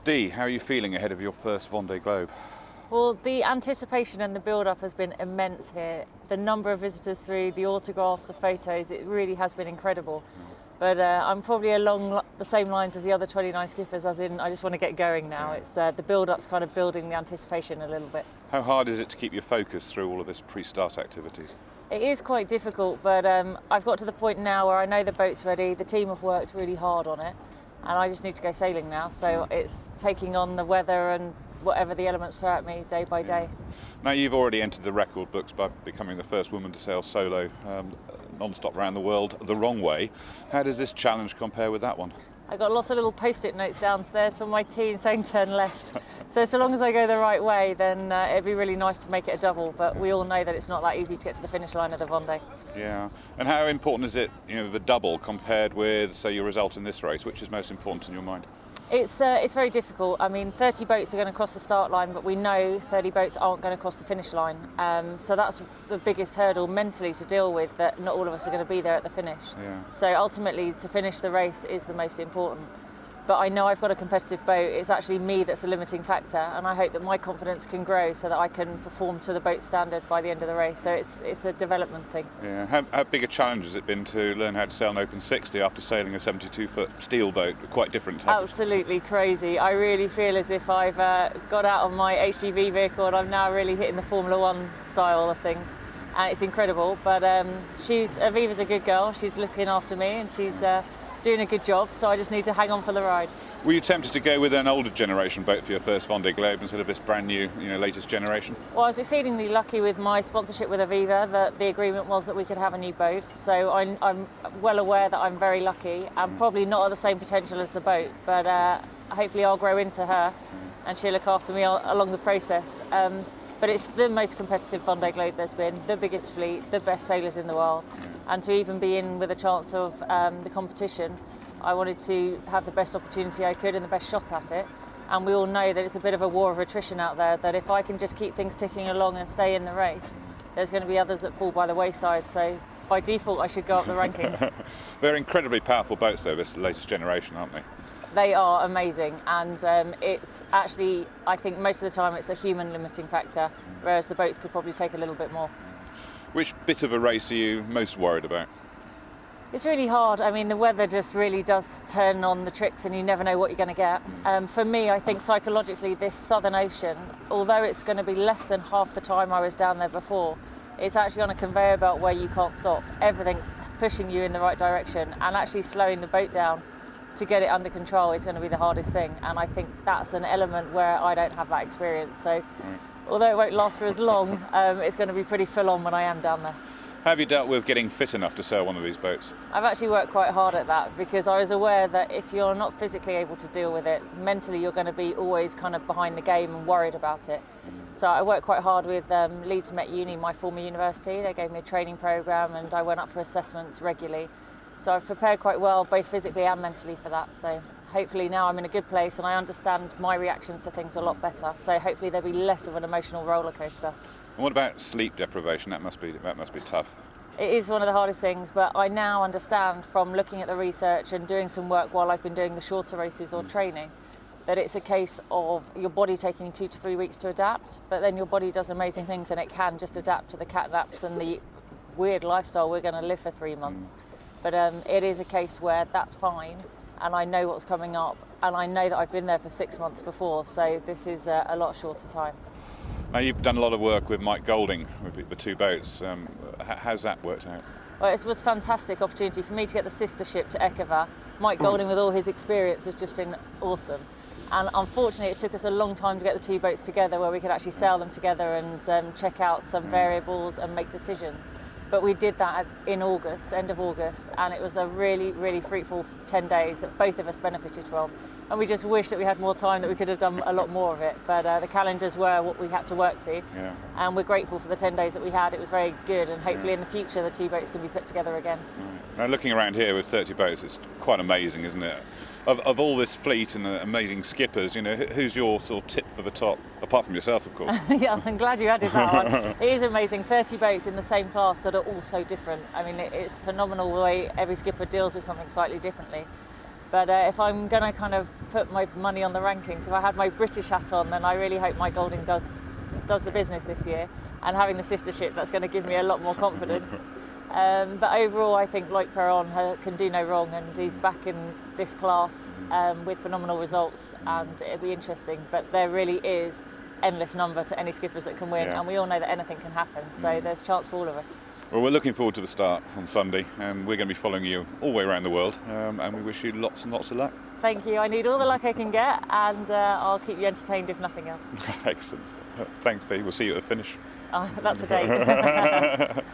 Dee, how are you feeling ahead of your first Vendee Globe? Well, the anticipation and the build-up has been immense here. The number of visitors through, the autographs, the photos, it really has been incredible. But I'm probably along the same lines as the other 29 skippers, as in I just want to get going now. It's the build-up's kind of building the anticipation a little bit. How hard is it to keep your focus through all of this pre-start activities? It is quite difficult, but I've got to the point now where I know the boat's ready, the team have worked really hard on it, and I just need to go sailing now. So it's taking on the weather and whatever the elements throw at me day by day. Now, you've already entered the record books by becoming the first woman to sail solo non-stop around the world the wrong way. How does this challenge compare with that one? I got lots of little post-it notes downstairs from my team saying turn left. So long as I go the right way, then it'd be really nice to make it a double. But we all know that it's not that easy to get to the finish line of the Vendee. Yeah. And how important is it, the double compared with, say, your result in this race? Which is most important in your mind? It's very difficult. I mean, 30 boats are going to cross the start line, but we know 30 boats aren't going to cross the finish line. So that's the biggest hurdle mentally to deal with, that not all of us are going to be there at the finish. Yeah. So ultimately, to finish the race is the most important. But I know I've got a competitive boat. It's actually me that's a limiting factor, and I hope that my confidence can grow so that I can perform to the boat standard by the end of the race. So it's a development thing. Yeah. How big a challenge has it been to learn how to sail an open 60 after sailing a 72-foot steel boat, quite different type? Absolutely crazy. I really feel as if I've got out of my HGV vehicle and I'm now really hitting the Formula One style of things. And it's incredible. But Aviva's a good girl. She's looking after me and she's doing a good job, so I just need to hang on for the ride. Were you tempted to go with an older generation boat for your first Vendee Globe instead of this brand new, latest generation? Well, I was exceedingly lucky with my sponsorship with Aviva that the agreement was that we could have a new boat. So I'm well aware that I'm very lucky and probably not at the same potential as the boat, but hopefully I'll grow into her and she'll look after me along the process. But it's the most competitive Vendee Globe there's been, the biggest fleet, the best sailors in the world. And to even be in with a chance of the competition, I wanted to have the best opportunity I could and the best shot at it. And we all know that it's a bit of a war of attrition out there, that if I can just keep things ticking along and stay in the race, there's going to be others that fall by the wayside. So by default, I should go up the rankings. They're incredibly powerful boats, though, this latest generation, aren't they? They are amazing, and it's actually, I think most of the time it's a human limiting factor, whereas the boats could probably take a little bit more. Which bit of a race are you most worried about? It's really hard. I mean, the weather just really does turn on the tricks and you never know what you're going to get. For me, I think psychologically this Southern Ocean, although it's going to be less than half the time I was down there before, it's actually on a conveyor belt where you can't stop. Everything's pushing you in the right direction, and actually slowing the boat down to get it under control is going to be the hardest thing, and I think that's an element where I don't have that experience. So although it won't last for as long, it's going to be pretty full on when I am down there. How have you dealt with getting fit enough to sail one of these boats? I've actually worked quite hard at that, because I was aware that if you're not physically able to deal with it, mentally you're going to be always kind of behind the game and worried about it. So I worked quite hard with Leeds Met Uni, my former university. They gave me a training programme and I went up for assessments regularly. So I've prepared quite well, both physically and mentally, for that. So hopefully now I'm in a good place and I understand my reactions to things a lot better. So hopefully there'll be less of an emotional roller coaster. And what about sleep deprivation? That must be tough. It is one of the hardest things, but I now understand from looking at the research and doing some work while I've been doing the shorter races or training, that it's a case of your body taking 2 to 3 weeks to adapt, but then your body does amazing things and it can just adapt to the cat naps and the weird lifestyle we're going to live for 3 months. But it is a case where that's fine, and I know what's coming up, and I know that I've been there for 6 months before, so this is a lot shorter time. Now, you've done a lot of work with Mike Golding with the two boats. How's that worked out? Well, it was a fantastic opportunity for me to get the sister ship to Aviva. Mike Golding, with all his experience, has just been awesome. And unfortunately, it took us a long time to get the two boats together where we could actually sail them together and check out some variables and make decisions. But we did that in August, end of August, and it was a really, really fruitful 10 days that both of us benefited from. And we just wish that we had more time, that we could have done a lot more of it. But the calendars were what we had to work to. Yeah. And we're grateful for the 10 days that we had. It was very good, and hopefully in the future the two boats can be put together again. Now, looking around here with 30 boats, it's quite amazing, isn't it? Of all this fleet and the amazing skippers, who's your sort of tip for the top, apart from yourself, of course? Yeah, I'm glad you added that one. It is amazing, 30 boats in the same class that are all so different. I mean, it's phenomenal the way every skipper deals with something slightly differently. But if I'm going to kind of put my money on the rankings, if I had my British hat on, then I really hope Mike Golding does the business this year. And having the sistership, that's going to give me a lot more confidence. But overall, I think Loic Perron can do no wrong, and he's back in this class with phenomenal results, and it'll be interesting. But there really is endless number to any skippers that can win, and we all know that anything can happen. So there's chance for all of us. Well, we're looking forward to the start on Sunday, and we're going to be following you all the way around the world, and we wish you lots and lots of luck. Thank you. I need all the luck I can get, and I'll keep you entertained if nothing else. Excellent. Thanks, Dee. We'll see you at the finish. That's a date.